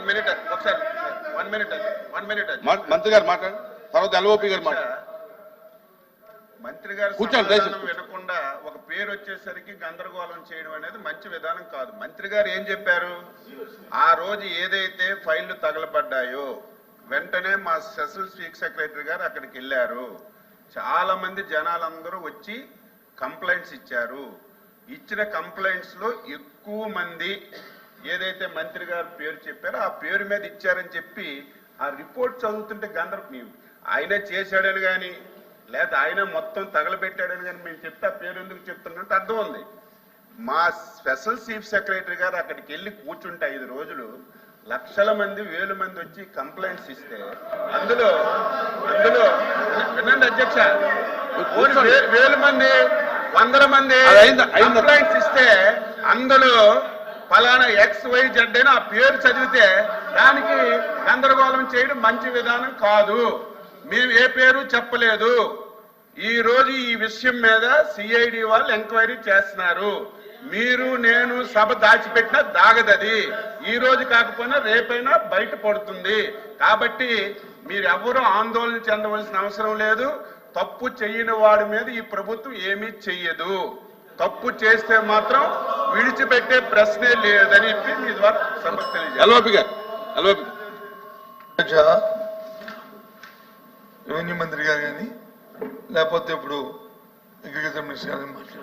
Minute ఒకసారి 1 minute మంత్రి గారు మాట్లాడు, తర్వాత ఎల్ఓపి గారు మాట్లాడు. మంత్రి గారు సమాధానం వినకుండా ఒక పేరు వచ్చేసరికి గందరగోళం చేయడం అనేది మంచి విధానం కాదు. మంత్రి గారు ఏం చెప్పారు, ఆ రోజు ఏదైతే ఫైళ్లు తగలబడ్డాయో వెంటనే మా స్పెషల్ చీఫ్ సెక్రటరీ గారు అక్కడికి వెళ్ళారు. చాలా మంది జనాలందరూ వచ్చి కంప్లైంట్స్ ఇచ్చారు. ఇచ్చిన కంప్లైంట్స్ లో ఎక్కువ మంది ఏదైతే మంత్రి గారు పేరు చెప్పారో ఆ పేరు మీద ఇచ్చారని చెప్పి ఆ రిపోర్ట్ చదువుతుంటే ఆయన చేశాడని కానీ లేదా ఆయన మొత్తం తగలబెట్టాడని కానీ మేము చెప్తే ఆ పేరు ఎందుకు చెప్తున్నట్టు అర్థం ఉంది. మా స్పెషల్ చీఫ్ సెక్రటరీ గారు అక్కడికి వెళ్ళి కూర్చుంటే 5 రోజులు లక్షల మంది 1000 మంది వచ్చి కంప్లైంట్స్ ఇస్తే అందులో వినండి అధ్యక్ష, 1000 మంది 100 మంది కంప్లైంట్స్ ఇస్తే అందులో ఫలానా XYZ అని ఆ పేరు చదివితే దానికి గందరగోళం చేయడం మంచి విధానం కాదు. మేము ఏ పేరు చెప్పలేదు. ఈ రోజు ఈ విషయం మీద సిఐడి వాళ్ళు ఎంక్వైరీ చేస్తున్నారు. మీరు నేను సభ దాచిపెట్టినా దాగదది. ఈ రోజు కాకపోయినా రేపైనా బయట పడుతుంది. కాబట్టి మీరెవరూ ఆందోళన చెందవలసిన అవసరం లేదు. తప్పు చెయ్యని వాడి మీద ఈ ప్రభుత్వం ఏమీ చెయ్యదు. తప్పు చేస్తే మాత్రం విడిచిపెట్టే ప్రశ్నే లేదని చెప్పి మీ ద్వారా సభకు తెలియజేయాలి. రెవెన్యూ మంత్రి గారు కానీ లేకపోతే ఇప్పుడు అగ్రికల్చర్ మినిస్టర్ గారు మాట్లాడారు.